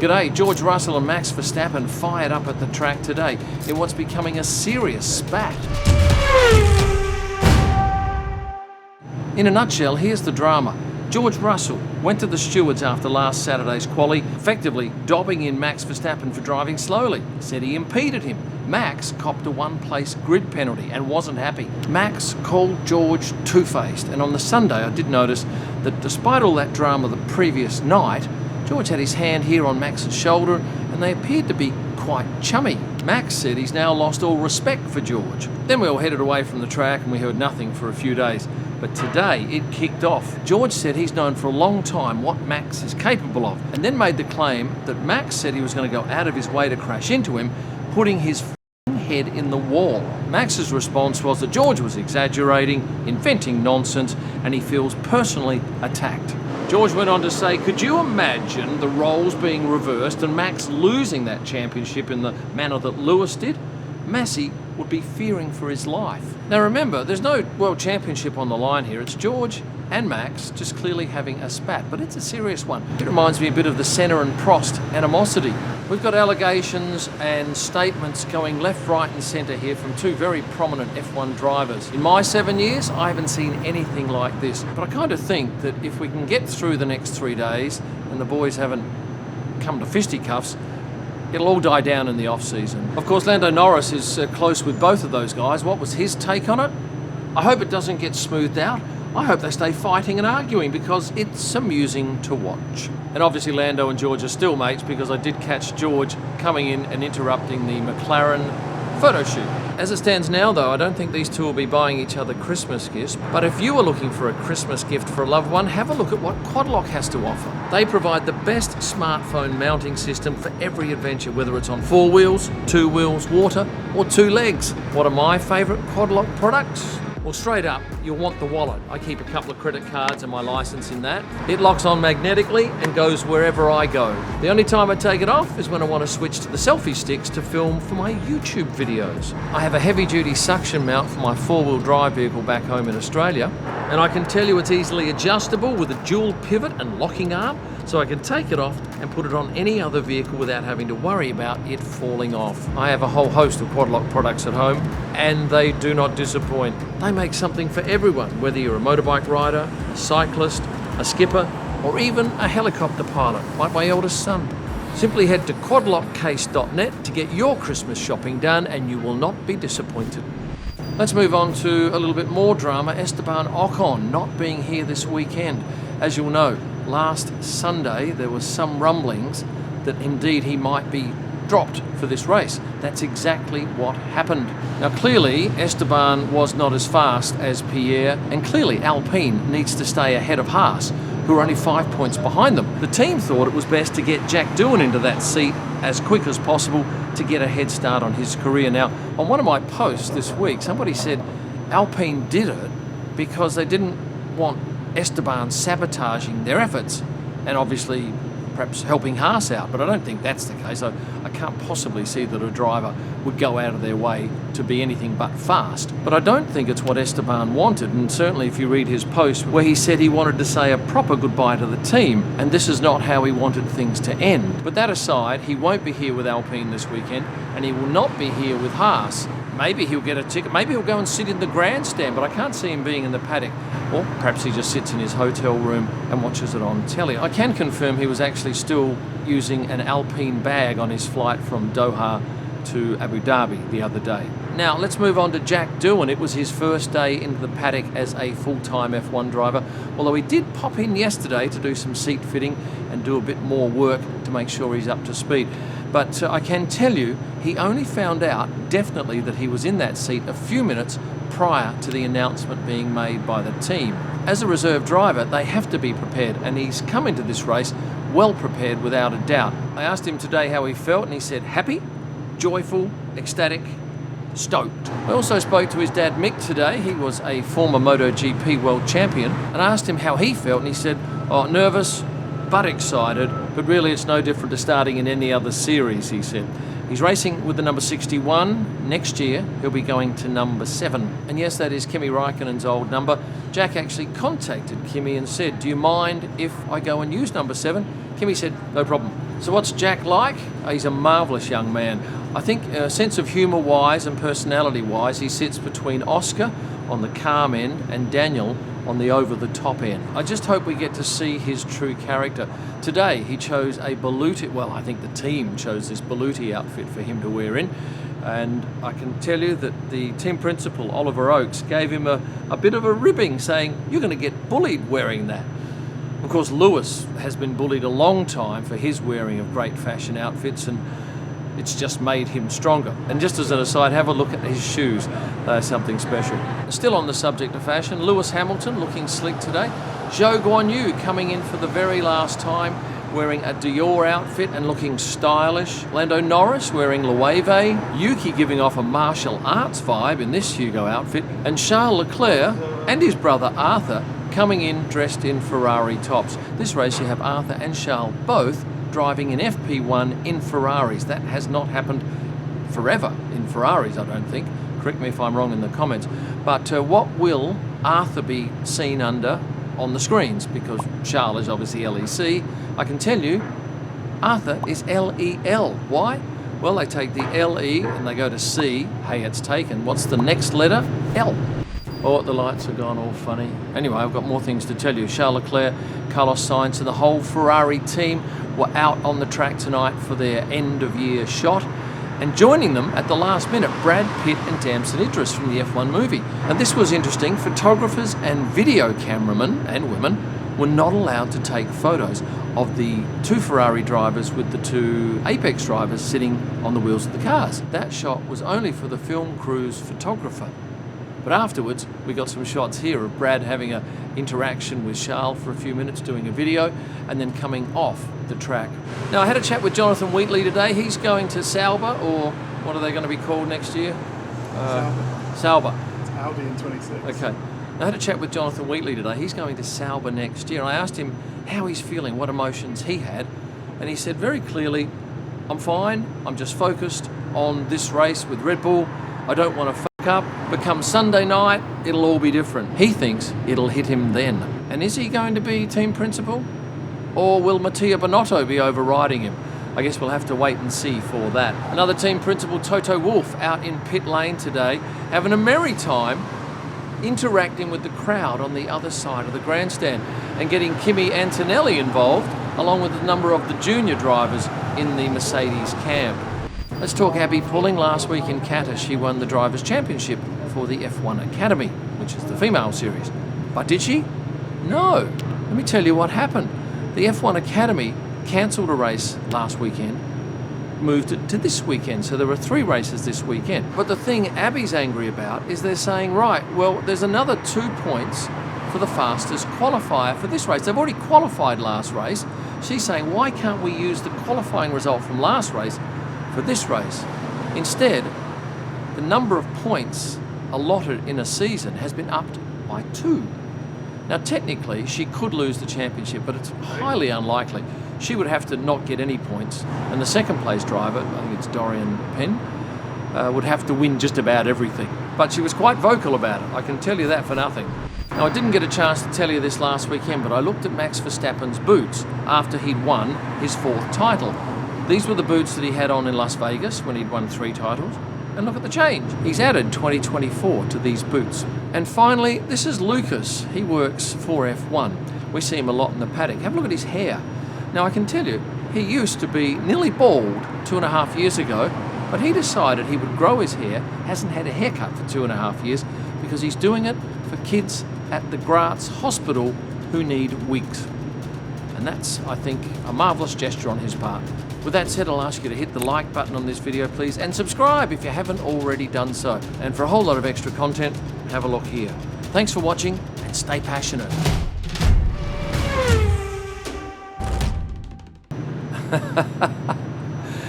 G'day, George Russell and Max Verstappen fired up at the track today in what's becoming a serious spat. In a nutshell, here's the drama. George Russell went to the stewards after last Saturday's quali, effectively dobbing in Max Verstappen for driving slowly. Said he impeded him. Max copped a one-place grid penalty and wasn't happy. Max called George two-faced, and on the Sunday I did notice that despite all that drama the previous night, George had his hand here on Max's shoulder and they appeared to be quite chummy. Max said he's now lost all respect for George. Then we all headed away from the track and we heard nothing for a few days. But today it kicked off. George said he's known for a long time what Max is capable of, and then made the claim that Max said he was going to go out of his way to crash into him, putting his head in the wall. Max's response was that George was exaggerating, inventing nonsense, and he feels personally attacked. George went on to say, could you imagine the roles being reversed and Max losing that championship in the manner that Lewis did? Massey would be fearing for his life. Now remember, there's no World Championship on the line here. It's George and Max just clearly having a spat, but it's a serious one. It reminds me a bit of the Senna and Prost animosity. We've got allegations and statements going left, right and centre here from two very prominent F1 drivers. In my 7 years, I haven't seen anything like this, but I kind of think that if we can get through the next 3 days and the boys haven't come to fisticuffs, it'll all die down in the off-season. Of course, Lando Norris is close with both of those guys. What was his take on it? I hope it doesn't get smoothed out. I hope they stay fighting and arguing because it's amusing to watch. And obviously Lando and George are still mates because I did catch George coming in and interrupting the McLaren photo shoot. As it stands now though, I don't think these two will be buying each other Christmas gifts, but if you are looking for a Christmas gift for a loved one, have a look at what Quadlock has to offer. They provide the best smartphone mounting system for every adventure, whether it's on 4 wheels, 2 wheels, water, or 2 legs. What are my favourite Quadlock products? Well, straight up, you'll want the wallet. I keep a couple of credit cards and my license in that. It locks on magnetically and goes wherever I go. The only time I take it off is when I want to switch to the selfie sticks to film for my YouTube videos. I have a heavy-duty suction mount for my 4-wheel drive vehicle back home in Australia, and I can tell you it's easily adjustable with a dual pivot and locking arm, so I can take it off and put it on any other vehicle without having to worry about it falling off. I have a whole host of Quadlock products at home, and they do not disappoint. They make something for everyone, whether you're a motorbike rider, a cyclist, a skipper, or even a helicopter pilot, like my eldest son. Simply head to quadlockcase.net to get your Christmas shopping done, and you will not be disappointed. Let's move on to a little bit more drama. Esteban Ocon not being here this weekend. As you'll know, last Sunday there was some rumblings that indeed he might be dropped for this race. That's exactly what happened. Now clearly Esteban was not as fast as Pierre, and clearly Alpine needs to stay ahead of Haas, who are only 5 points behind them. The team thought it was best to get Jack Doohan into that seat as quick as possible to get a head start on his career. Now, on one of my posts this week, somebody said Alpine did it because they didn't want Esteban sabotaging their efforts and obviously perhaps helping Haas out, but I don't think that's the case. I can't possibly see that a driver would go out of their way to be anything but fast. But I don't think it's what Esteban wanted, and certainly if you read his post where he said he wanted to say a proper goodbye to the team, and this is not how he wanted things to end. But that aside, he won't be here with Alpine this weekend, and he will not be here with Haas. Maybe he'll get a ticket, maybe he'll go and sit in the grandstand, but I can't see him being in the paddock. Or perhaps he just sits in his hotel room and watches it on telly. I can confirm he was actually still using an Alpine bag on his flight from Doha to Abu Dhabi the other day. Now let's move on to Jack Doohan. It was his first day into the paddock as a full-time F1 driver, although he did pop in yesterday to do some seat fitting and do a bit more work to make sure he's up to speed. But I can tell you, he only found out definitely that he was in that seat a few minutes prior to the announcement being made by the team. As a reserve driver, they have to be prepared, and he's come into this race well prepared without a doubt. I asked him today how he felt, and he said happy, joyful, ecstatic, stoked. I also spoke to his dad Mick today. He was a former MotoGP world champion, and I asked him how he felt, and he said, oh, nervous but excited, but really it's no different to starting in any other series, he said. He's racing with the number 61. Next year, he'll be going to number 7. And yes, that is Kimi Räikkönen's old number. Jack actually contacted Kimi and said, do you mind if I go and use number 7? Kimi said, no problem. So what's Jack like? He's a marvellous young man. I think sense of humour wise and personality wise, he sits between Oscar on the calm end and Daniel on the over-the-top end. I just hope we get to see his true character. Today he chose a Beluti, well, I think the team chose this Beluti outfit for him to wear in, and I can tell you that the team principal, Oliver Oakes, gave him a bit of a ribbing, saying, "You're going to get bullied wearing that." Of course, Lewis has been bullied a long time for his wearing of great fashion outfits, and it's just made him stronger. And just as an aside, have a look at his shoes. They're something special. Still on the subject of fashion, Lewis Hamilton looking sleek today. Zhou Guanyu coming in for the very last time, wearing a Dior outfit and looking stylish. Lando Norris wearing Loewe. Yuki giving off a martial arts vibe in this Hugo outfit. And Charles Leclerc and his brother Arthur coming in dressed in Ferrari tops. This race you have Arthur and Charles both driving in FP1 in Ferraris. That has not happened forever in Ferraris, I don't think. Correct me if I'm wrong in the comments. But what will Arthur be seen under on the screens? Because Charles is obviously LEC. I can tell you, Arthur is LEL. Why? Well, they take the LE and they go to C. Hey, it's taken. What's the next letter? L. Oh, the lights have gone all funny. Anyway, I've got more things to tell you. Charles Leclerc, Carlos Sainz and the whole Ferrari team were out on the track tonight for their end-of-year shot. And joining them at the last minute, Brad Pitt and Damson Idris from the F1 movie. And this was interesting. Photographers and video cameramen and women were not allowed to take photos of the two Ferrari drivers with the two Apex drivers sitting on the wheels of the cars. That shot was only for the film crew's photographer. But afterwards, we got some shots here of Brad having an interaction with Charles for a few minutes, doing a video, and then coming off the track. Now, I had a chat with Jonathan Wheatley today. He's going to Sauber, or what are they going to be called next year? Sauber. It's Audi in 26. Okay. I had a chat with Jonathan Wheatley today. He's going to Sauber next year. I asked him how he's feeling, what emotions he had, and he said very clearly, "I'm fine. I'm just focused on this race with Red Bull. I don't want to fuck up, but come Sunday night, it'll all be different." He thinks it'll hit him then. And is he going to be team principal? Or will Mattia Binotto be overriding him? I guess we'll have to wait and see for that. Another team principal, Toto Wolff, out in pit lane today, having a merry time interacting with the crowd on the other side of the grandstand and getting Kimi Antonelli involved, along with a number of the junior drivers in the Mercedes camp. Let's talk Abby Pulling. Last week in Qatar, she won the Drivers' Championship for the F1 Academy, which is the female series. But did she? No. Let me tell you what happened. The F1 Academy cancelled a race last weekend, moved it to this weekend, so there were 3 races this weekend. But the thing Abby's angry about is they're saying, right, well, there's another 2 points for the fastest qualifier for this race. They've already qualified last race. She's saying, why can't we use the qualifying result from last race for this race? Instead, the number of points allotted in a season has been upped by 2. Now, technically, she could lose the championship, but it's highly unlikely. She would have to not get any points, and the second place driver, I think it's Dorian Penn, would have to win just about everything. But she was quite vocal about it, I can tell you that for nothing. Now, I didn't get a chance to tell you this last weekend, but I looked at Max Verstappen's boots after he'd won his 4th title. These were the boots that he had on in Las Vegas when he'd won 3 titles. And look at the change. He's added 2024 to these boots. And finally, this is Lucas. He works for F1. We see him a lot in the paddock. Have a look at his hair. Now, I can tell you, he used to be nearly bald 2.5 years ago, but he decided he would grow his hair, hasn't had a haircut for 2.5 years, because he's doing it for kids at the Graz Hospital who need wigs. And that's, I think, a marvellous gesture on his part. With that said, I'll ask you to hit the like button on this video, please, and subscribe if you haven't already done so. And for a whole lot of extra content, have a look here. Thanks for watching, and stay passionate.